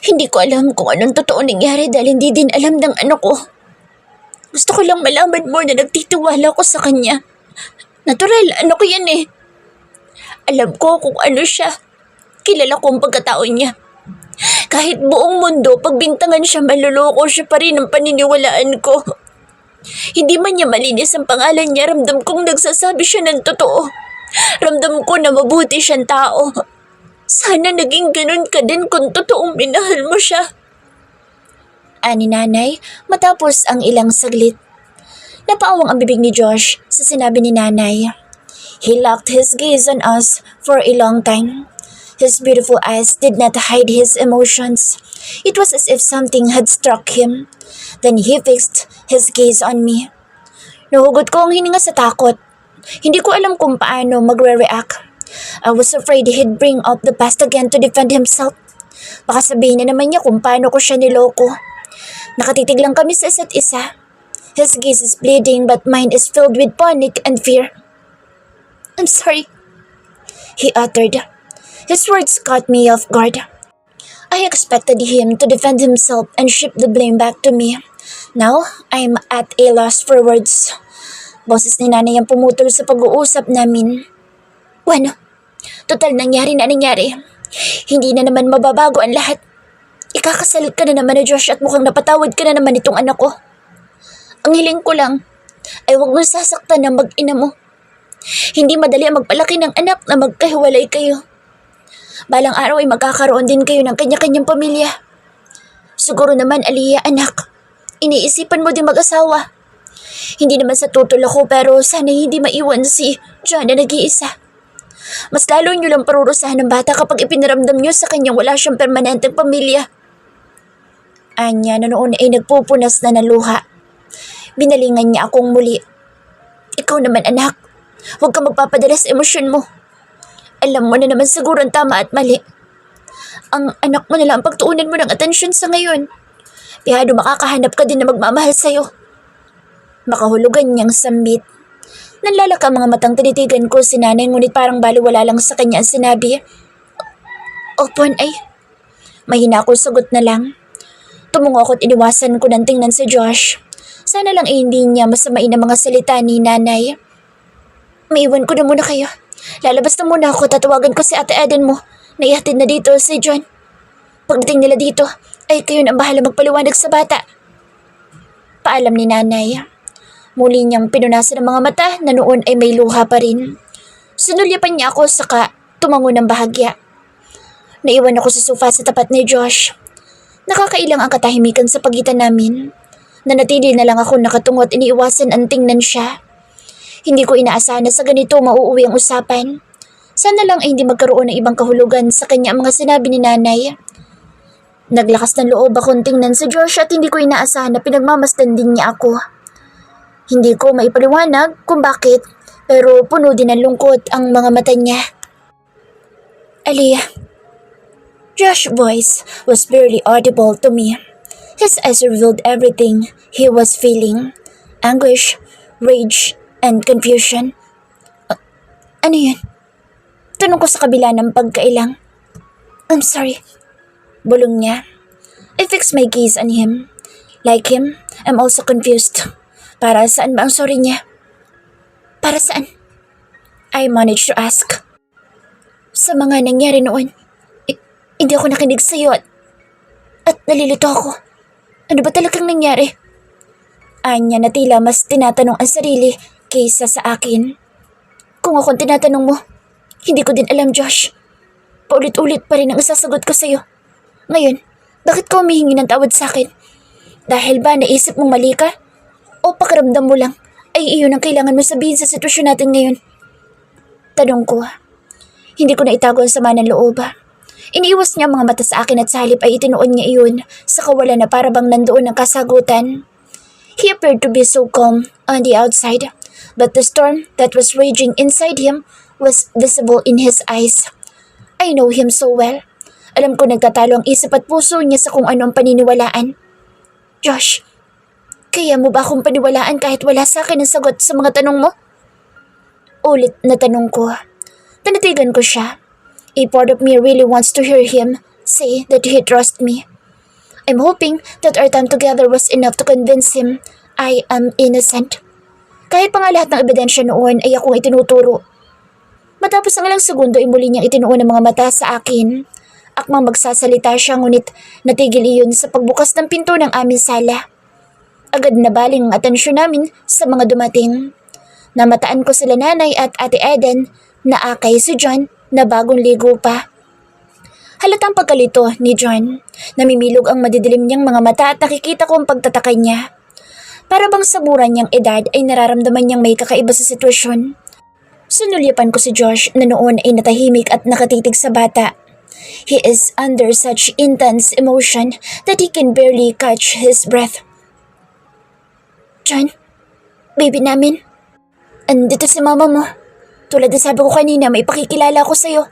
Hindi ko alam kung anong totoo nangyari dahil hindi din alam ng anak ko. Gusto ko lang malaman mo na nagtitiwala ko sa kanya. Natural, ano ko yan eh. Alam ko kung ano siya. Kilala ko ang pagkatao niya. Kahit buong mundo, pagbintangan siya, maluloko siya pa rin ang paniniwalaan ko. Hindi man niya malinis ang pangalan niya, ramdam kong nagsasabi siya ng totoo. Ramdam ko na mabuti siyang tao. Sana naging ganun ka din kung totoong minahal mo siya. Ani nanay, matapos ang ilang saglit. Napaawang ang bibig ni Josh sa sinabi ni nanay. He locked his gaze on us for a long time. His beautiful eyes did not hide his emotions. It was as if something had struck him. Then he fixed his gaze on me. Nahugot ko ang hininga sa takot. Hindi ko alam kung paano magre-react. I was afraid he'd bring up the past again to defend himself. Baka sabihin na naman niya kung paano ko siya niloko. Nakatitig lang kami sa isa't isa. His gaze is bleeding but mine is filled with panic and fear. I'm sorry, he uttered. His words caught me off guard. I expected him to defend himself and shift the blame back to me. Now, I'm at a loss for words. Boses ni nanay ang pumutol sa pag-uusap namin. Bueno, total nangyari na nangyari. Hindi na naman mababago ang lahat. Ikakasal ka na naman na Josh at mukhang napatawad ka na naman itong anak ko. Ang hiling ko lang ay huwag mong sasaktan ng mag-ina mo. Hindi madali ang magpalaki ng anak na magkahiwalay kayo. Balang araw ay magkakaroon din kayo ng kanya-kanyang pamilya. Siguro naman, Aliyah, anak, iniisipan mo din mag-asawa. Hindi naman sa tutol ako pero sana hindi maiwan si John na nag-iisa. Mas lalo nyo lang parurusahan ng bata kapag ipinaramdam nyo sa kanyang wala siyang permanenteng pamilya. Anya na noon ay nagpupunas na ng luha. Binalingan niya akong muli. Ikaw naman, anak, huwag kang magpapadala sa emosyon mo. Alam mo na naman siguro ang tama at mali. Ang anak mo na lang pagtuunan mo ng atensyon sa ngayon. Pihado makakahanap ka din na magmamahal sa'yo. Makahulugan niyang sambit. Nanlalaka mga matang tinitigan ko si nanay ngunit parang baliwala lang sa kanya ang sinabi. Opo, ay. Mahina akong sagot na lang. Tumungo ako at iniwasan ko ng tingnan si Josh. Sana lang hindi niya masamain ang mga salita ni nanay. Maiwan ko na muna kayo. Lalabas na muna ako, tatawagan ko si Ate Eden mo. Naihatid na dito si John. Pagdating nila dito, ay kayo na ang bahala magpaliwanag sa bata. Paalam ni nanay. Muli niyang pinunasan ang mga mata na noon ay may luha pa rin. Sinulyapan niya ako saka tumango ng bahagya. Naiwan ako sa sofa sa tapat ni Josh. Nakakailang ang katahimikan sa pagitan namin. Nanatili na lang ako nakatungo at iniiwasan ang tingnan siya. Hindi ko inaasahan na sa ganito mauuwi ang usapan. Sana lang ay hindi magkaroon ng ibang kahulugan sa kanya ang mga sinabi ni nanay. Naglakas ng loob akong tingnan si Josh at hindi ko inaasahan na pinagmamasdan din niya ako. Hindi ko maipaliwanag kung bakit, pero puno din ng lungkot ang mga mata niya. Aliyah. Josh's voice was barely audible to me. His eyes revealed everything he was feeling. Anguish, rage, and confusion. Ano yun? Tanong ko sa kabila ng pagkailang. I'm sorry. Bulong niya. I fixed my gaze on him. Like him, I'm also confused. Para saan ba ang sorry niya? Para saan? I managed to ask. Sa mga nangyari noon, hindi ako nakinig sa'yo at nalilito ako. Ano ba talagang nangyari? Anya na tila mas tinatanong ang sarili kaysa sa akin. Kung akong tinatanong mo, hindi ko din alam, Josh. Paulit-ulit pa rin ang isasagot ko sa'yo. Ngayon, bakit ka humihingi ng tawad sa akin? Dahil ba naisip mong mali ka? O pakiramdam mo lang ay iyon ang kailangan mo sabihin sa sitwasyon natin ngayon? Tanong ko. Hindi ko na itago ang sama ng loob. Iniiwas niya ang mga mata sa akin at sa halip ay itinuon niya iyon sa kawalan na parabang nandoon ang kasagutan. He appeared to be so calm on the outside, but the storm that was raging inside him was visible in his eyes. I know him so well. Alam ko nagtatalo ang isip at puso niya sa kung ano ang paniniwalaan. Josh, kaya mo ba akong paniwalaan kahit wala sa akin ang sagot sa mga tanong mo? Ulit na tanong ko. Tanatigan ko siya. A part of me really wants to hear him say that he trusts me. I'm hoping that our time together was enough to convince him I am innocent. Kahit pa nga lahat ng ebidensya noon ay akong itinuturo. Matapos ang ilang segundo ay muli niyang itinuon ang mga mata sa akin. Akmang magsasalita siya ngunit natigil iyon sa pagbukas ng pinto ng aming sala. Agad nabaling ang atensyon namin sa mga dumating. Namataan ko sila nanay at ate Eden na akay si John na bagong ligo pa. Halatang pagkalito ni John. Namimilog ang madidilim niyang mga mata at nakikita ko ang pagtataka niya. Para bang sa mura niyang edad ay nararamdaman niyang may kakaiba sa sitwasyon. Sinulyapan ko si Josh na noon ay natahimik at nakatitig sa bata. He is under such intense emotion that he can barely catch his breath. John, baby namin. Andito si mama mo. Tulad na sabi ko kanina, may pakikilala ko sa'yo.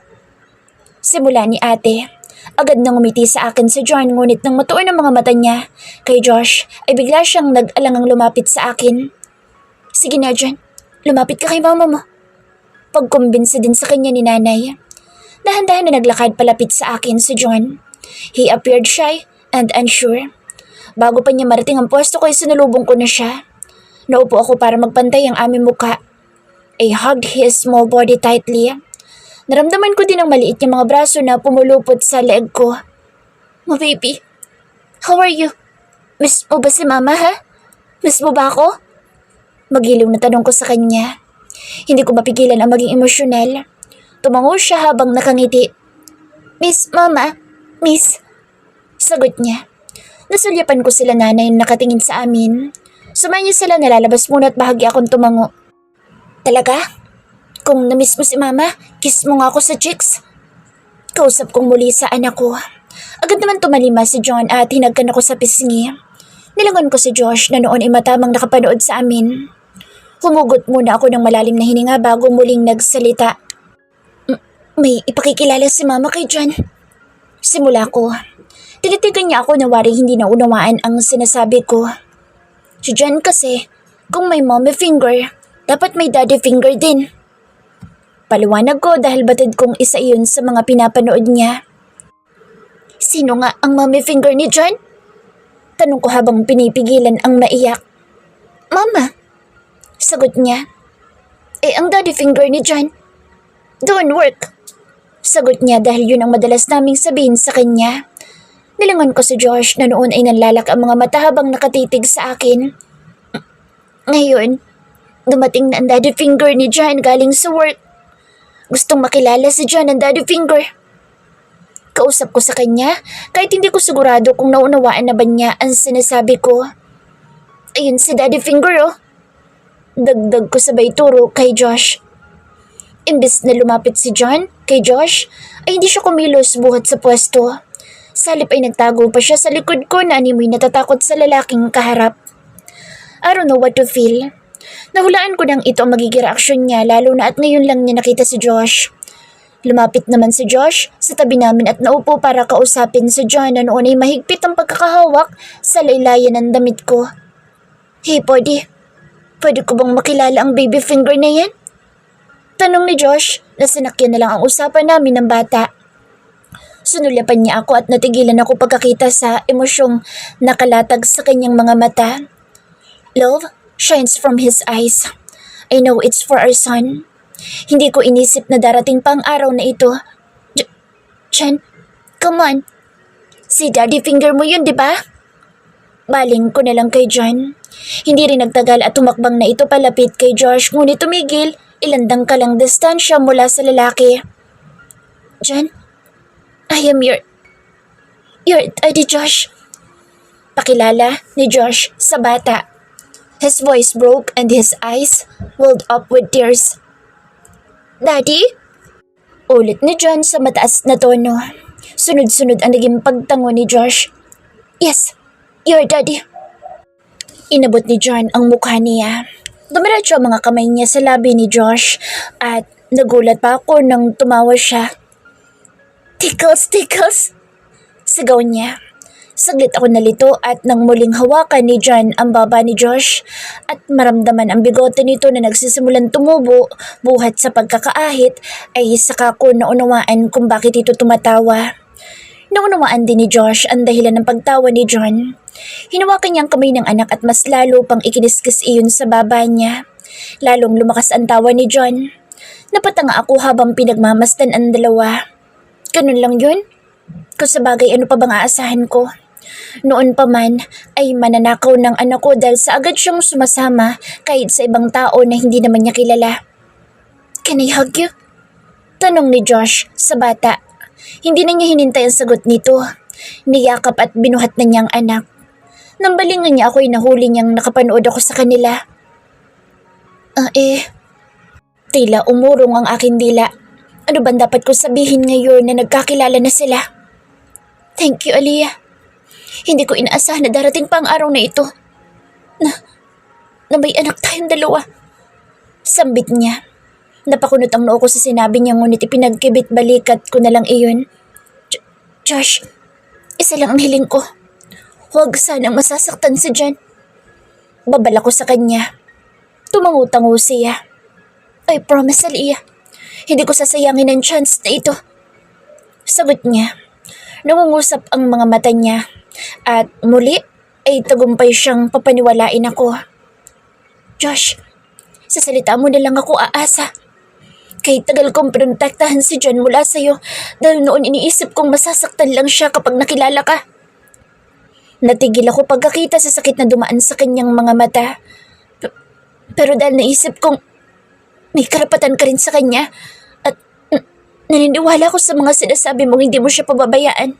Simula ni ate. Agad nang umiti sa akin si John ngunit nang matuon ang mga mata niya kay Josh ay bigla siyang nag-alangang lumapit sa akin. Sige na John, lumapit ka kay mama mo. Pagkumbinsi din sa kanya ni nanay. Dahan-dahan na naglakad palapit sa akin si John. He appeared shy and unsure. Bago pa niya marating ang pwesto ko ay sinalubong ko na siya. Naupo ako para magpantay ang aming muka. I hugged his small body tightly. Naramdaman ko din ang maliit niyang mga braso na pumulupot sa leeg ko. Oh baby, how are you? Miss mo ba si mama ha? Miss mo ba ako? Magiliw na tanong ko sa kanya. Hindi ko mapigilan ang maging emosyonal. Tumango siya habang nakangiti. Miss mama, miss. Sagot niya. Nasulyapan ko sila nanay na nakatingin sa amin. Sumayin sila nalalabas muna at bahagi akong tumango. Talaga? Kung namiss mo si mama, kiss mo nga ako sa cheeks. Kausap kong muli sa anak ko. Agad naman tumalima si John at hinagkan ako sa pisngi. Nilangon ko si Josh na noon ay matamang nakapanood sa amin. Humugot muna ako ng malalim na hininga bago muling nagsalita. May ipakikilala si mama kay John. Simula ko. Tilitigan niya ako na waring hindi naunawaan ang sinasabi ko. Si John kasi, kung may mommy finger, dapat may daddy finger din. Paliwanag ko dahil batid kong isa iyon sa mga pinapanood niya. Sino nga ang mommy finger ni John? Tanong ko habang pinipigilan ang maiyak. Mama, sagot niya. Ang daddy finger ni John? Doon work. Sagot niya dahil yun ang madalas naming sabihin sa kanya. Nilangon ko si Josh na noon ay nanlalak ang mga mata habang nakatitig sa akin. Ngayon, dumating na ang daddy finger ni John galing sa work. Gustong makilala si John ang daddy finger. Kausap ko sa kanya kahit hindi ko sigurado kung naunawaan na ba niya ang sinasabi ko. Ayun si daddy finger oh. Dagdag ko sabay turo kay Josh. Imbes na lumapit si John kay Josh ay hindi siya kumilos buhat sa pwesto. Sa halip ay nagtago pa siya sa likod ko na animoy natatakot sa lalaking kaharap. I don't know what to feel. Nahulaan ko nang ito ang magiging reaksyon niya lalo na at ngayon lang niya nakita si Josh. Lumapit naman si Josh sa tabi namin at naupo para kausapin si John na noon ay mahigpit ang pagkakahawak sa laylayan ng damit ko. Hey Poddy, pwede ko bang makilala ang baby finger na yan? Tanong ni Josh na sinakyan na lang ang usapan namin ng bata. Sunulyapan niya ako at natigilan ako pagkakita sa emosyong nakalatag sa kanyang mga mata. Love shines from his eyes. I know it's for our son. Hindi ko inisip na darating pa ang araw na ito. John, come on. Si daddy finger mo yun, di ba? Baling ko na lang kay John. Hindi rin nagtagal at tumakbang na ito palapit kay Josh ngunit tumigil ilandang kalang distansya mula sa lalaki. John, I am your daddy Josh. Pakilala ni Josh sa bata. His voice broke and his eyes welled up with tears. Daddy? Ulit ni John sa mataas na tono. Sunod-sunod ang naging pagtango ni Josh. Yes, your daddy. Inabot ni John ang mukha niya. Dumiretso ang mga kamay niya sa labi ni Josh at nagulat pa ako nang tumawa siya. Tickles, tickles! Sigaw niya. Saglit ako nalito at nang muling hawakan ni John ang baba ni Josh at maramdaman ang bigote nito na nagsisimulan tumubo buhat sa pagkakaahit ay saka ko naunawaan kung bakit ito tumatawa. Naunawaan din ni Josh ang dahilan ng pagtawa ni John. Hinawakan niya ang kamay ng anak at mas lalo pang ikiniskis iyon sa baba niya. Lalong lumakas ang tawa ni John. Napatanga ako habang pinagmamasdan ang dalawa. Ganun lang yun? Kung sabagay ano pa bang aasahan ko? Noon pa man ay mananakaw ng anak ko dahil sa agad siyang sumasama kahit sa ibang tao na hindi naman niya kilala. Can I hug you? Tanong ni Josh sa bata. Hindi na niya hinintay ang sagot nito. Niyakap at binuhat na niyang anak. Nang balingan niya ako'y nahuli niyang nakapanood ako sa kanila. Tila umurong ang aking dila. Ano ba dapat ko sabihin ngayon na nagkakilala na sila? Thank you, Aliyah. Hindi ko inaasahan na darating pa ang araw na ito. Na may anak tayong dalawa. Sambit niya. Napakunot ang noo ko sa sinabi niya ngunit ipinagkibit balikat ko na lang iyon. Josh, isa lang ang hiling ko. Huwag sanang masasaktan si John. Babala ko sa kanya. Tumangutango siya. I promise, Aliyah. Hindi ko sasayangin ang chance na ito. Sagot niya. Nangungusap ang mga mata niya. At muli ay tagumpay siyang papaniwalain ako. Josh, sa salita mo na lang ako aasa. Kahit tagal kong protektahan si John mula sa'yo dahil noon iniisip kong masasaktan lang siya kapag nakilala ka. Natigil ako pagkakita sa sakit na dumaan sa kanyang mga mata. Pero dahil naisip kong may karapatan ka rin sa kanya at naniniwala ko sa mga sinasabi mong hindi mo siya pababayaan.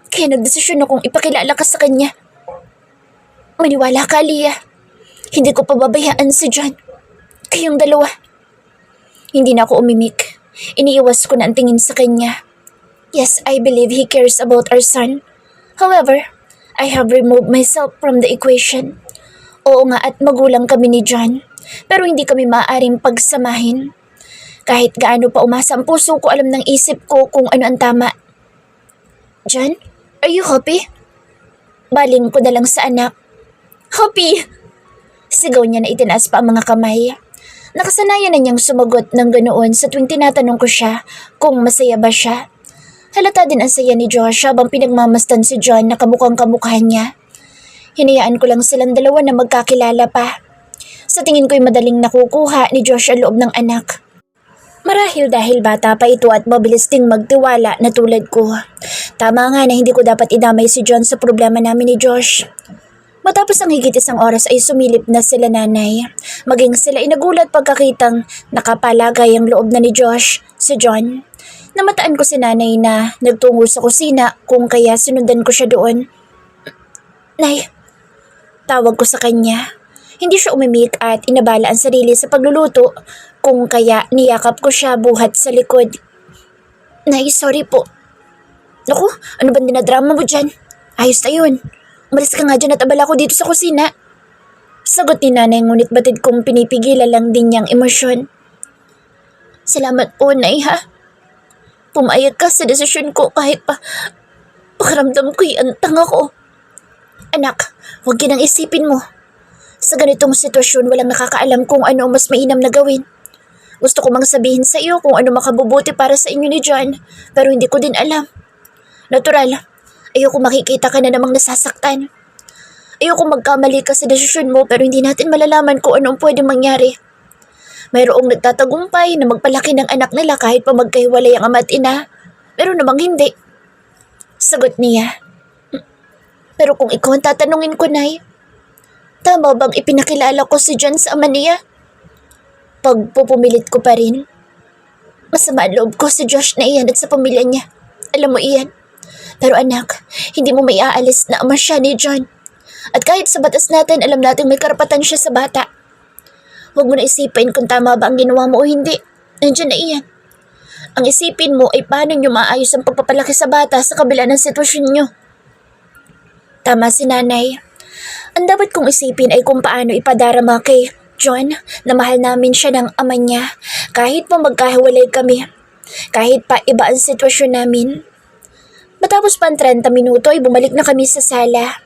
Kaya nagdesisyon akong ipakilala ka sa kanya. Maniwala ka, Aliyah. Hindi ko pababayaan si John. Kayong dalawa. Hindi na ako umimik. Iniiwas ko na ang tingin sa kanya. Yes, I believe he cares about our son. However, I have removed myself from the equation. Oo nga at magulang kami ni John. Pero hindi kami maaaring pagsamahin. Kahit gaano pa umasa ang puso ko, alam ng isip ko kung ano ang tama. John, are you happy? Baling ko na lang sa anak. Happy! Sigaw niya na itinaas pa ang mga kamay. Nakasanayan na niyang sumagot ng ganoon sa tuwing tinatanong ko siya kung masaya ba siya. Halata din ang saya ni Josh habang pinagmamasdan si John na kamukhang kamukha niya. Hinayaan ko lang silang dalawa na magkakilala pa. Sa tingin ko'y madaling nakukuha ni Josh ang loob ng anak. Marahil dahil bata pa ito at mabilis ding magtiwala na tulad ko. Tama nga na hindi ko dapat idamay si John sa problema namin ni Josh. Matapos ang higit isang oras ay sumilip na sila nanay. Maging sila ay nagulat pagkakitang nakapalagay ang loob na ni Josh, si John. Namataan ko si nanay na nagtungo sa kusina kung kaya sinundan ko siya doon. Nay, tawag ko sa kanya. Hindi siya umimik at inabala ang sarili sa pagluluto kung kaya niyakap ko siya buhat sa likod. Nay, sorry po. Naku, ano ba dinadrama mo dyan? Ayos na yun. Umalis ka nga dyan at abala ko dito sa kusina. Sagot ni nanay ngunit batid kong pinipigilan lang din niyang emosyon. Salamat po, Nay, ha? Pumayag ka sa desisyon ko kahit pa pakiramdam ko'y antang ako. Anak, huwag yun ang isipin mo. Sa ganitong sitwasyon, walang nakakaalam kung ano ang mas mainam na gawin. Gusto ko mang sabihin sa iyo kung ano makabubuti para sa inyo ni John, pero hindi ko din alam. Natural, ayoko makikita ka na namang nasasaktan. Ayoko magkamali ka sa desisyon mo pero hindi natin malalaman kung ano ang pwedeng mangyari. Mayroong nagtatagumpay na magpalaki ng anak nila kahit pa magkahiwalay ang ama at ina, pero namang hindi. Sagot niya. Pero kung ikaw ang tatanungin ko, Nay, tama bang ipinakilala ko si John sa ama niya? Pagpupumilit ko pa rin. Masama ang loob ko si Josh na iyan at sa pamilya niya. Alam mo iyan. Pero anak, hindi mo may aalis na ama siya ni John. At kahit sa batas natin, alam natin may karapatan siya sa bata. Huwag mo na isipin kung tama ba ang ginawa mo o hindi. Nandiyan na iyan. Ang isipin mo ay paano niyo maayos ang pagpapalaki sa bata sa kabila ng sitwasyon niyo. Tama si nanay. Ang dapat kong isipin ay kung paano ipadarama kay John na mahal namin siya ng ama niya kahit pa magkahiwalay kami. Kahit pa iba ang sitwasyon namin. Matapos pa ang 30 minuto ay bumalik na kami sa sala.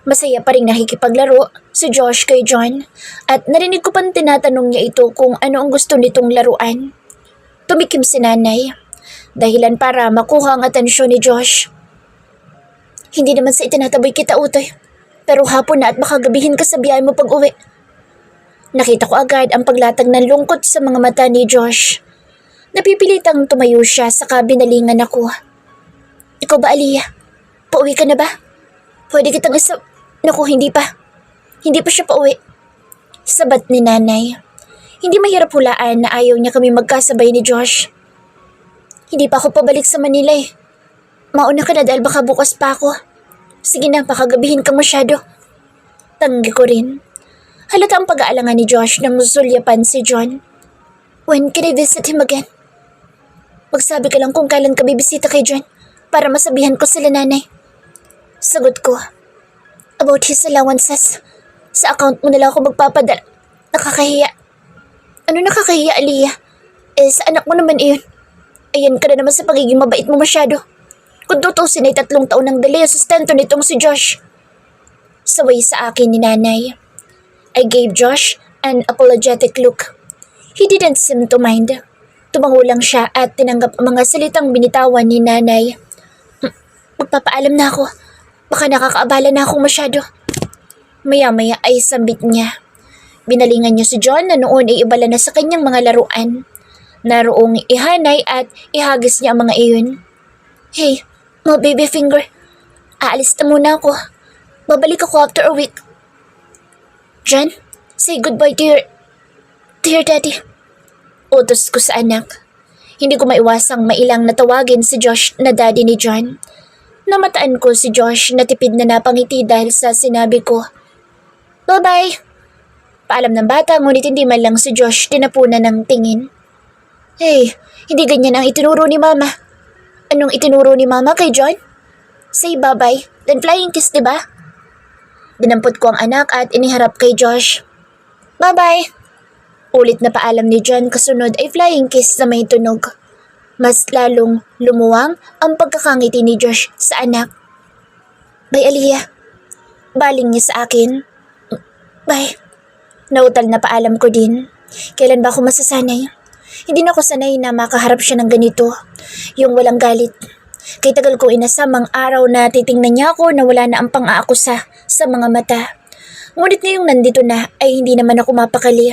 Masaya pa rin nakikipaglaro si Josh kay John at narinig ko pang tinatanong niya ito kung ano ang gusto nitong laruan. Tumikim si nanay. Dahilan para makuha ang atensyon ni Josh. Hindi naman sa itinataboy kita, Utoy. Pero hapon na at baka gabihin ka sa biyahe mo pag-uwi. Nakita ko agad ang paglatag ng lungkot sa mga mata ni Josh. Napipilitang tumayo siya saka binalingan ako. Ikaw ba, Aliyah? Pauwi ka na ba? Pwede kitang Naku, hindi pa. Hindi pa siya pauwi. Sabat ni nanay. Hindi mahirap hulaan na ayaw niya kami magkasabay ni Josh. Hindi pa ako pabalik sa Manila eh. Mauna ka na dahil baka bukas pa ako. Sige na, baka gabihin kang masyado. Tanggi ko rin. Halata ang pag-aalangan ni Josh nang sulyapan si John. When can I visit him again? Magsabi ka lang kung kailan ka bibisita kay John para masabihan ko sila nanay. Sagot ko. About his allowances. Sa account mo na lang ako magpapadala. Nakakahiya. Ano nakakahiya, Aliyah? Sa anak mo naman iyon. Ayan ka na naman sa pagiging mabait mo masyado. Kung tutusin ay 3 taon ng delay sustento nitong si Josh. Saway sa akin ni nanay. I gave Josh an apologetic look. He didn't seem to mind. Tumango lang siya at tinanggap ang mga salitang binitawan ni nanay. Magpapaalam na ako. Baka nakakaabala na akong masyado. Maya-maya ay sambit niya. Binalingan niya si John na noon ay ibala na sa kanyang mga laruan. Naroong ihanay at ihagis niya ang mga iyon. Hey, mga baby finger. Aalis na muna ako. Babalik ako after a week. John, say goodbye to your daddy. Utos ko sa anak. Hindi ko maiwasang mailang natawagin si Josh na daddy ni John. Namataan ko si Josh na tipid na napangiti dahil sa sinabi ko. Bye-bye. Paalam ng bata ngunit hindi man lang si Josh tinapunan ng tingin. Hey, hindi ganyan ang itinuro ni Mama. Anong itinuro ni Mama kay John? Say bye-bye, then flying kiss, diba? Dinampot ko ang anak at iniharap kay Josh. Bye-bye. Ulit na paalam ni John kasunod ay flying kiss na may tunog. Mas lalong lumuwang ang pagkakangiti ni Josh sa anak. Bye, Aliyah. Baling niya sa akin. Bye. Nautal na paalam ko din. Kailan ba ako masasanay? Hindi na ako sanay na makaharap siya ng ganito. Yung walang galit. Kay tagal ko inasam ang araw na titingnan niya ako na wala na ang pang-aakusa sa mga mata. Ngunit ngayong nandito na ay hindi naman ako mapakali.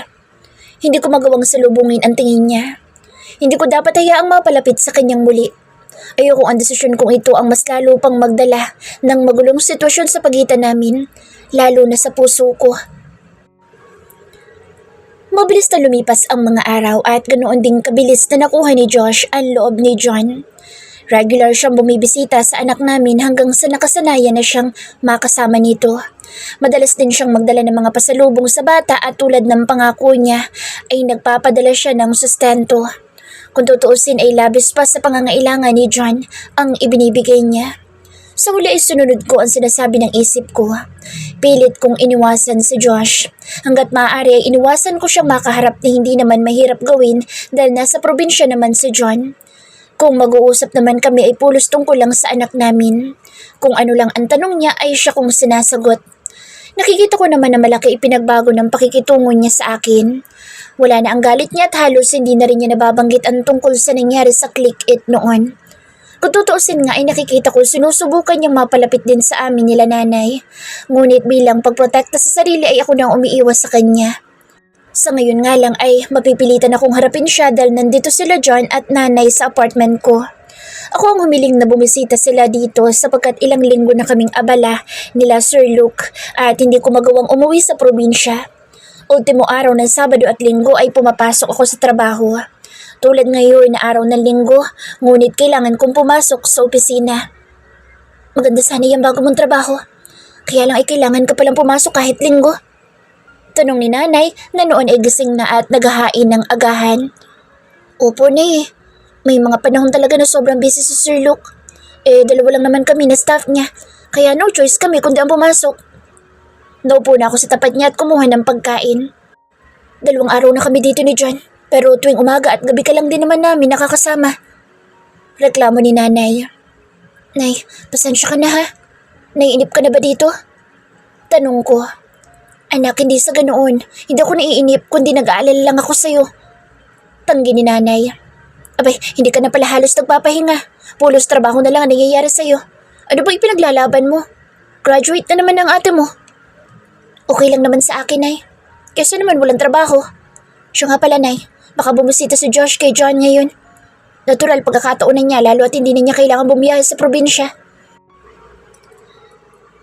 Hindi ko magawang salubungin ang tingin niya. Hindi ko dapat hayaang mapalapit sa kanyang muli. Ayoko ang desisyon kong ito ang mas lalo pang magdala ng magulong sitwasyon sa pagitan namin, lalo na sa puso ko. Mabilis na lumipas ang mga araw at ganoon ding kabilis na nakuha ni Josh ang loob ni John. Regular siyang bumibisita sa anak namin hanggang sa nakasanayan na siyang makasama nito. Madalas din siyang magdala ng mga pasalubong sa bata at tulad ng pangako niya ay nagpapadala siya ng sustento. Kung tutuusin ay labis pa sa pangangailangan ni John ang ibinibigay niya. Sa huli ay sununod ko ang sinasabi ng isip ko. Pilit kong iniwasan si Josh. Hanggat maaari ay iniwasan ko siyang makaharap na hindi naman mahirap gawin dahil nasa probinsya naman si John. Kung mag-uusap naman kami ay pulos tungkol lang sa anak namin. Kung ano lang ang tanong niya ay siya kong sinasagot. Nakikita ko naman na malaki ipinagbago ng pakikitungo niya sa akin. Wala na ang galit niya at halos hindi na rin niya nababanggit ang tungkol sa nangyari sa Click It noon. Kung tutuusin nga ay nakikita ko sinusubukan niyang mapalapit din sa amin nila nanay. Ngunit bilang pagprotekta sa sarili ay ako nang umiiwas sa kanya. Sa ngayon nga lang ay mapipilitan akong harapin siya dahil nandito sila John at nanay sa apartment ko. Ako ang humiling na bumisita sila dito sapagkat ilang linggo na kaming abala nila Sir Luke at hindi ko magawang umuwi sa probinsya. Ultimo araw ng Sabado at Linggo ay pumapasok ako sa trabaho. Tulad ngayon na araw ng Linggo, ngunit kailangan kong pumasok sa opisina. Maganda sana yung bago mong trabaho. Kaya lang ay kailangan ka palang pumasok kahit Linggo. Tanong ni nanay na noon ay gising na at naghahain ng agahan. Opo na eh. May mga panahon talaga na sobrang busy si Sir Luke. Dalawa lang naman kami na staff niya. Kaya no choice kami kundi ang pumasok. Naupo na ako sa tapat niya at kumuha ng pagkain. 2 araw na kami dito ni John. Pero tuwing umaga at gabi ka lang din naman namin nakakasama. Reklamo ni nanay. Nay, pasensya ka na ha. Naiinip ka na ba dito? Tanong ko. Anak, hindi sa ganoon. Hindi ako naiinip kundi nag-aalala lang ako sa'yo. Tanggi ni nanay. Abay, hindi ka na pala halos nagpapahinga. Pulos trabaho na lang ang nangyayari sa'yo. Ano ba ipinaglalaban mo? Graduate na naman ang ate mo. Okay lang naman sa akin, Nay. Kesa naman walang trabaho. Siya nga pala, Nay. Baka bumisita si Josh kay John ngayon. Natural pagkakataon niya lalo at hindi na niya kailangan bumiyahe sa probinsya.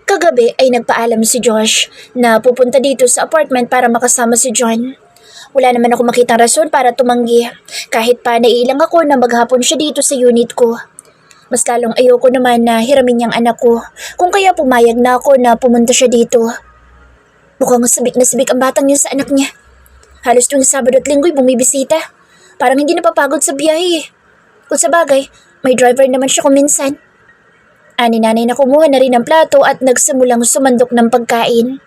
Kagabi ay nagpaalam si Josh na pupunta dito sa apartment para makasama si John. Wala naman ako makitang rason para tumanggi kahit pa naiilang ako na maghapon siya dito sa unit ko. Mas lalong ayoko naman na hiramin niyang anak ko kung kaya pumayag na ako na pumunta siya dito. Mukhang sabik na sabik ang batang yun sa anak niya. Halos tuwing Sabado at Linggo'y bumibisita. Parang hindi napapagod sa biyahe. Kung sa bagay, may driver naman siya kung minsan. Ani nanay na kumuha na rin ng plato at nagsimulang sumandok ng pagkain.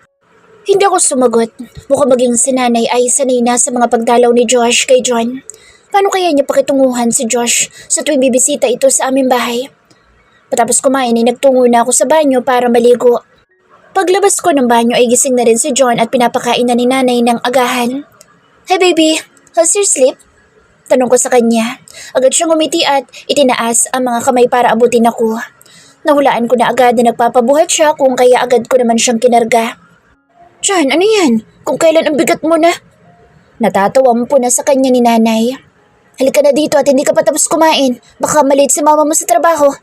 Hindi ako sumagot. Mukhang maging si nanay ay sanay na sa mga pagdalaw ni Josh kay John. Paano kaya niya pakitunguhan si Josh sa tuwing bibisita ito sa aming bahay? Patapos kumain ay nagtungo na ako sa banyo para maligo. Paglabas ko ng banyo ay gising na rin si John at pinapakain na ni nanay ng agahan. "Hey baby, how's your sleep?" Tanong ko sa kanya. Agad siyang umiti at itinaas ang mga kamay para abutin ako. Nahulaan ko na agad na nagpapabuhat siya kung kaya agad ko naman siyang kinarga. "John, ano yan? Kung kailan ang bigat mo na?" Natatawang po na sa kanya ni nanay. "Halika na dito at hindi ka pa tapos kumain. Baka malate si mama mo sa trabaho."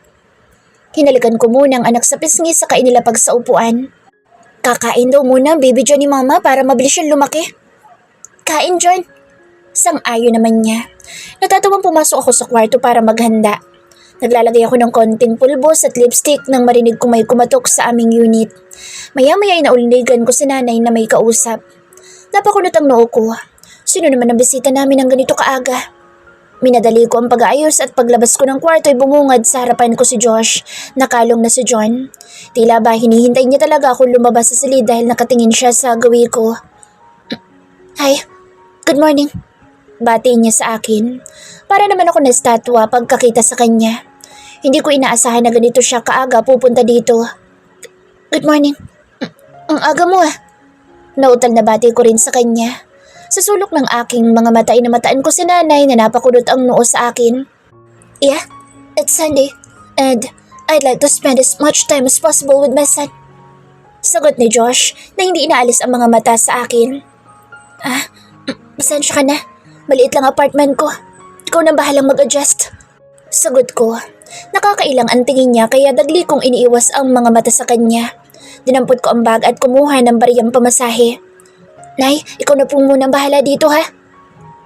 Hinalikan ko muna ang anak sa pisngi saka inilapag sa upuan. Kakain daw muna ang baby John ni mama para mabilis siyang lumaki. "Kain, John." Sang-ayon naman niya. Natatawang pumasok ako sa kwarto para maghanda. Naglalagay ako ng konting pulbos at lipstick nang marinig kong may kumatok sa aming unit. Maya-maya ay naulindigan ko si nanay na may kausap. Napakunot ang noo ko. Sino naman ang bisita namin ng ganito kaaga? Minadali ko ang pag-aayos at paglabas ko ng kwarto ay bumungad sa harapan ko si Josh. Nakalong na si John. Tila ba hinihintay niya talaga akong lumabas sa silid dahil nakatingin siya sa gawi ko. "Hi, good morning." Bati niya sa akin. Para naman ako na estatwa pagkakita sa kanya. Hindi ko inaasahan na ganito siya kaaga pupunta dito. "Good morning." Ang aga mo ah." Nautal na bati ko rin sa kanya. Sa sulok ng aking mga mata ay namataan ko si nanay na napakunot ang noo sa akin. "Yeah, it's Sunday and I'd like to spend as much time as possible with my son." Sagot ni Josh na hindi inaalis ang mga mata sa akin. "Pasensya ka na. Maliit lang apartment ko. Ikaw na bahalang mag-adjust." Sagot ko. Nakakailang ang tingin niya kaya dagli kong iniiwas ang mga mata sa kanya. Dinampot ko ang bag at kumuha ng bariyang pamasahe. "Nay, ikaw na po muna bahala dito ha."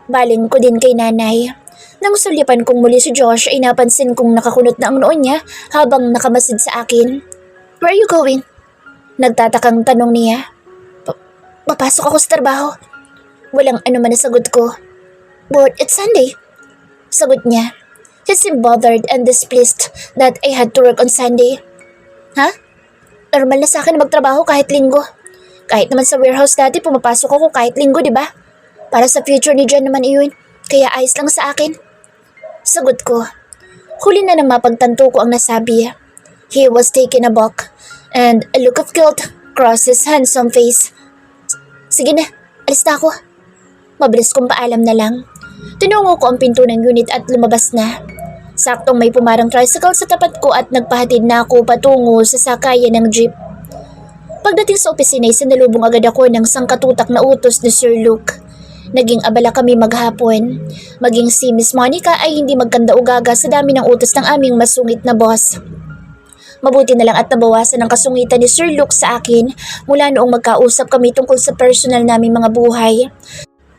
Baling ko din kay nanay. Nang sulipan kong muli si Josh ay napansin kong nakakunot na ang noo niya habang nakamasid sa akin. "Where are you going?" Nagtatakang tanong niya. Papasok ako sa trabaho." Walang anuman na sagot ko. "But it's Sunday." Sagot niya. He seemed bothered and displeased that I had to work on Sunday. "Ha? Normal na sa akin na magtrabaho kahit linggo. Kahit naman sa warehouse dati pumapasok ako kahit linggo, di ba? Para sa future ni John naman iyon, kaya ayos lang sa akin." Sagot ko. Huli na nang mapagtanto ko ang nasabi. He was taken aback and a look of guilt crossed his handsome face. "Sige na, alis na ako." Mabilis kong paalam na lang. Tinungo ko ang pinto ng unit at lumabas na. Saktong may pumarang tricycle sa tapat ko at nagpahatid na ako patungo sa sakayan ng jeep. Pagdating sa opisina ay sinalubong agad ako ng sangkatutak na utos ni Sir Luke. Naging abala kami maghapon. Maging si Miss Monica ay hindi magkanda-ugaga sa dami ng utos ng aming masungit na boss. Mabuti na lang at nabawasan ang kasungitan ni Sir Luke sa akin mula noong magkausap kami tungkol sa personal naming mga buhay.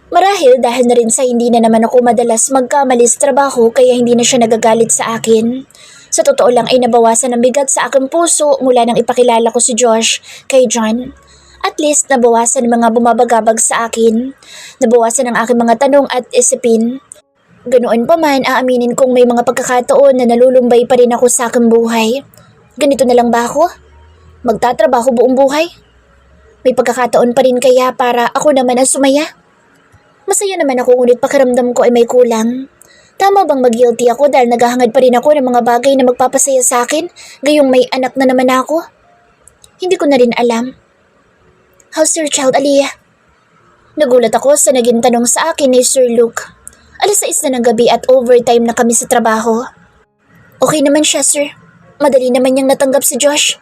Marahil dahil na rin sa hindi na naman ako madalas magkamali sa trabaho kaya hindi na siya nagagalit sa akin. Sa totoo lang ay nabawasan ang bigat sa aking puso mula nang ipakilala ko si Josh kay John. At least nabawasan ang mga bumabagabag sa akin. Nabawasan ang aking mga tanong at isipin. Ganoon pa man, aaminin kong may mga pagkakataon na nalulumbay pa rin ako sa aking buhay. Ganito na lang ba ako? Magtatrabaho buong buhay? May pagkakataon pa rin kaya para ako naman ang sumaya? Masaya naman ako ngunit pakiramdam ko ay may kulang. Tama bang mag-guilty ako dahil naghahangad pa rin ako ng mga bagay na magpapasaya sa akin, gayong may anak na naman ako? Hindi ko na rin alam. "How's your child, Aliyah?" Nagulat ako sa naging tanong sa akin ni Sir Luke. 6:00 na ng gabi at overtime na kami sa trabaho. "Okay naman siya, sir. Madali naman niyang natanggap si Josh.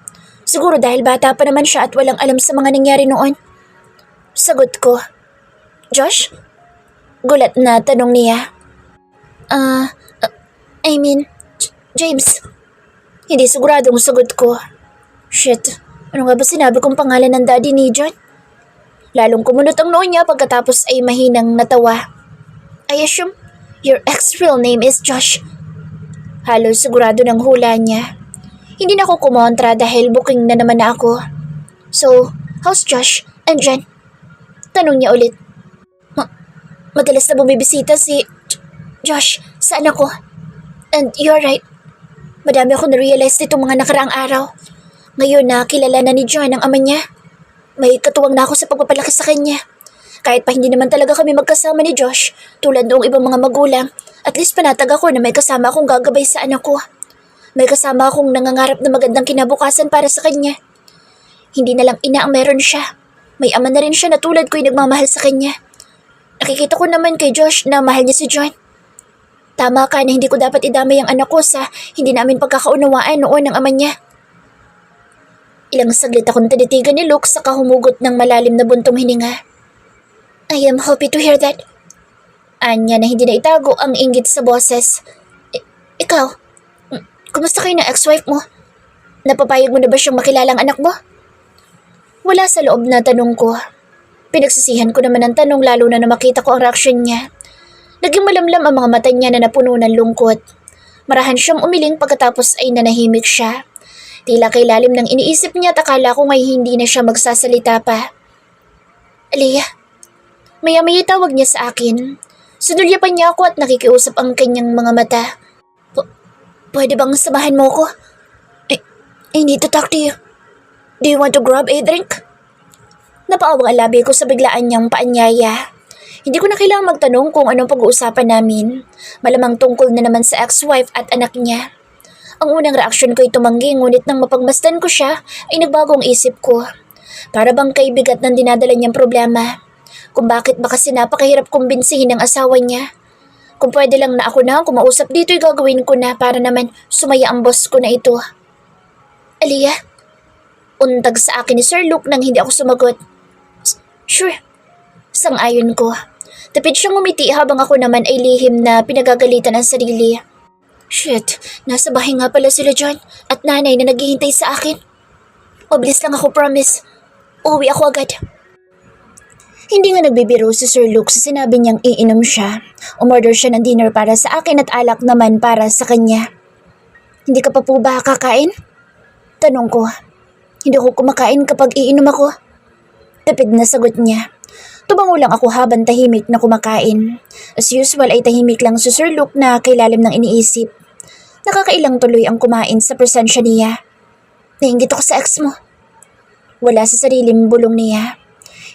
Siguro dahil bata pa naman siya at walang alam sa mga nangyari noon. Sagot ko, Josh? Gulat na tanong niya. I mean, James. Hindi siguradong sagot ko. Shit, ano nga ba sinabi kong pangalan ng daddy ni John? Lalong kumunot ang noo niya pagkatapos ay mahinang natawa. I assume your ex real name is Josh. Halos sigurado ng hula niya. Hindi na ako kumontra dahil booking na naman na ako. So, how's Josh and Jen? Tanong niya ulit. Madalas na bumibisita si Josh sa anak ko. And you're right. Madami ako na-realize nitong mga nakaraang araw. Ngayon na kilala na ni John ang ama niya. May katuwang na ako sa pagpapalaki sa kanya. Kahit pa hindi naman talaga kami magkasama ni Josh, tulad noong ibang mga magulang, at least panatag ako na may kasama akong gagabay sa anak ko. May kasama akong nangangarap na magandang kinabukasan para sa kanya. Hindi na lang ina ang meron siya. May ama na rin siya na tulad ko'y nagmamahal sa kanya. Nakikita ko naman kay Josh na mahal niya si John. Tama ka na hindi ko dapat idamay ang anak ko sa hindi namin pagkakaunawaan noon ng ama niya. Ilang saglit akong tinitigan ni Luke sa kahumugot ng malalim na buntong hininga. I am happy to hear that. Anya na hindi na itago ang inggit sa boses. Ikaw, kumusta kayo na ex-wife mo? Napapayag mo na ba siyang makilalang anak mo? Wala sa loob na tanong ko. Pinagsisihan ko naman ang tanong lalo na makita ko ang reaksyon niya. Naging malamlam ang mga mata niya na napuno ng lungkot. Marahan siyang umiling pagkatapos ay nanahimik siya. Tila kay lalim ng iniisip niya at akala ko ngay hindi na siya magsasalita pa. Aliyah, maya-maya tawag niya sa akin. Sinulyapan niya ako at nakikiusap ang kanyang mga mata. Pwede bang samahan mo ko? I need to talk to you. Do you want to grab a drink? Napaawang ang labi ko sa biglaan niyang paanyaya. Hindi ko na kailangang magtanong kung anong pag-uusapan namin. Malamang tungkol na naman sa ex-wife at anak niya. Ang unang reaksyon ko ay tumanggi ngunit nang mapagmasdan ko siya ay nagbago ang isip ko. Para bang kay bigat ng dinadala niyang problema. Kung bakit ba kasi napakahirap kumbinsihin ng asawa niya. Kung pwede lang na ako na ang kumausap dito ay gagawin ko na para naman sumaya ang boss ko na ito. Aliyah, untag sa akin ni Sir Luke nang hindi ako sumagot. Sure, sang-ayon ko. Tapid siyang umiti habang ako naman ay lihim na pinagagalitan ang sarili. Shit, nasa bahay nga pala sila John at nanay na naghihintay sa akin. Mabilis lang ako, promise. Uuwi ako agad. Hindi nga nagbibiro si Sir Luke sa sinabi niyang iinom siya. Umorder siya ng dinner para sa akin at alak naman para sa kanya. Hindi ka pa po ba kakain? Tanong ko. Hindi ko kumakain kapag iinom ako. Tapid na sagot niya. Tumango lang ako habang tahimik na kumakain. As usual ay tahimik lang si Sir Luke na kay lalim ng iniisip. Nakakailang tuloy ang kumain sa presensya niya. Nainggit ako sa ex mo. Wala sa sariling bulong niya.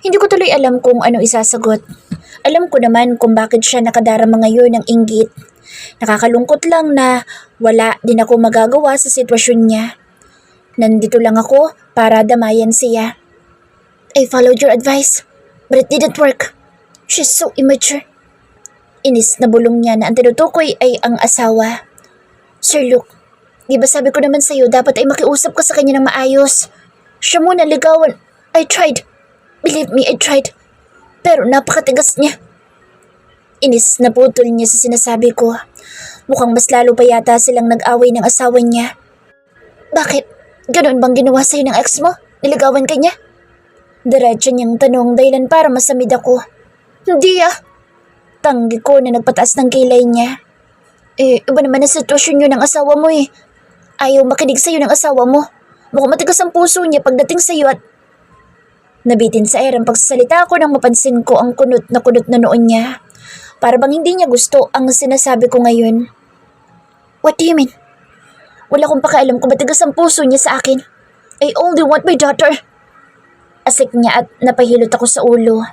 Hindi ko tuloy alam kung ano isasagot. Alam ko naman kung bakit siya nakadarama ngayon ng inggit. Nakakalungkot lang na wala din ako magagawa sa sitwasyon niya. Nandito lang ako para damayan siya. I followed your advice, but it didn't work. She's so immature. Inis na bulong niya na ang tinutukoy ay ang asawa. Sir Luke, di ba sabi ko naman sa'yo dapat ay makiusap ka sa kanya ng maayos? Siya muna ligawan. I tried. Believe me, I tried. Pero napakatigas niya. Inis na putol niya sa sinasabi ko. Mukhang mas lalo pa yata silang nag-away ng asawa niya. Bakit? Ganon bang ginawa sa'yo ng ex mo? Niligawan ka niya? Diretso niyang tanong dahilan para masamid ako. Hindi ah. Tanggi ko na nagpataas ng kilay niya. Iba naman ang sitwasyon niyo ng asawa mo eh. Ayaw makinig sa'yo ng asawa mo. Mukhang matigas ang puso niya pagdating sa'yo at... Nabitin sa air ang pagsasalita ko nang mapansin ko ang kunot na noon niya. Para bang hindi niya gusto ang sinasabi ko ngayon. What do you mean? Wala akong pakialam kung matigas ang puso niya sa akin. I only want my daughter. Asik niya at napahilot ako sa ulo.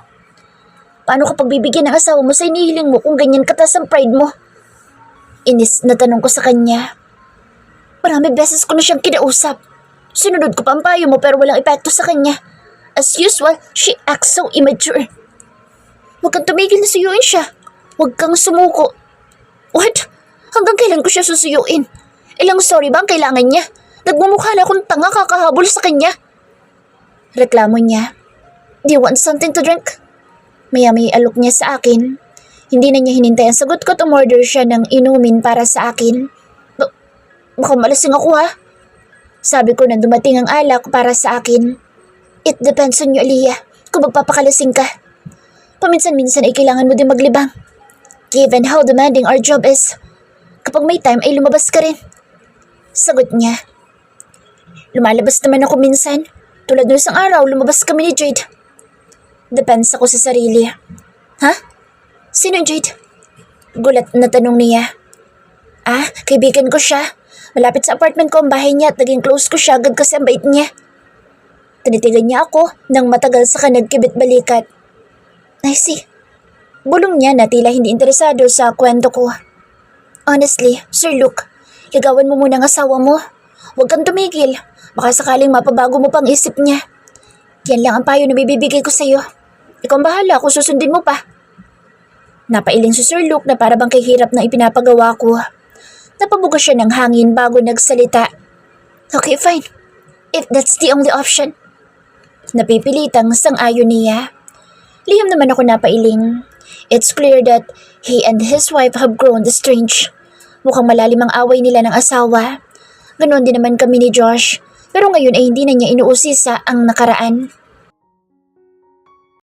Paano kapag bibigyan ng asawa mo sa inihiling mo kung ganyan katas ang pride mo? Inis na tanong ko sa kanya. Marami beses ko na siyang kinausap. Sinunod ko pa ang payo mo pero walang epekto sa kanya. As usual, she acts so immature. Huwag kang tumigil na suyuin siya. Huwag kang sumuko. What? Hanggang kailan ko siya susuyuin? Ilang sorry ba ang kailangan niya? Nagmumukha na akong tanga kakahabol sa kanya. Reklamo niya. Do you want something to drink? Maya-may alok niya sa akin. Hindi na niya hinintay ang sagot ko at umorder siya ng inumin para sa akin. Mukhang malasing ako ha. Sabi ko nang dumating ang alak para sa akin. It depends on you, Aliyah, kung magpapakalasing ka. Paminsan-minsan ay kailangan mo din maglibang. Given how demanding our job is, kapag may time ay lumabas ka rin. Sagot niya. Lumalabas naman ako minsan. Tulad ng isang araw, lumabas kami ni Jade. Depends ako sa sarili. Ha? Sino Jade? Gulat na tanong niya. Kaibigan ko siya. Malapit sa apartment ko ang bahay niya at naging close ko siya agad kasi ang bait niya. Tinitigan niya ako nang matagal sa nagkibit balikat. I see. Bulong niya na tila hindi interesado sa kwento ko. Honestly, Sir Luke, ligawan mo muna ang asawa mo. Huwag kang tumigil. Baka sakaling mapabago mo pang isip niya. Yan lang ang payo na bibigay ko sa'yo. Ikaw ang bahala kung susundin mo pa. Napailing si Sir Luke na para bang kahirap na ipinapagawa ko. Napabuga siya ng hangin bago nagsalita. Okay, fine. If that's the only option. Napipilitang sang-ayon niya. Lihim naman ako napailing. It's clear that he and his wife have grown estranged. Mukhang malalim ang away nila ng asawa. Ganoon din naman kami ni Josh. Pero ngayon ay hindi na niya inuusisa ang nakaraan.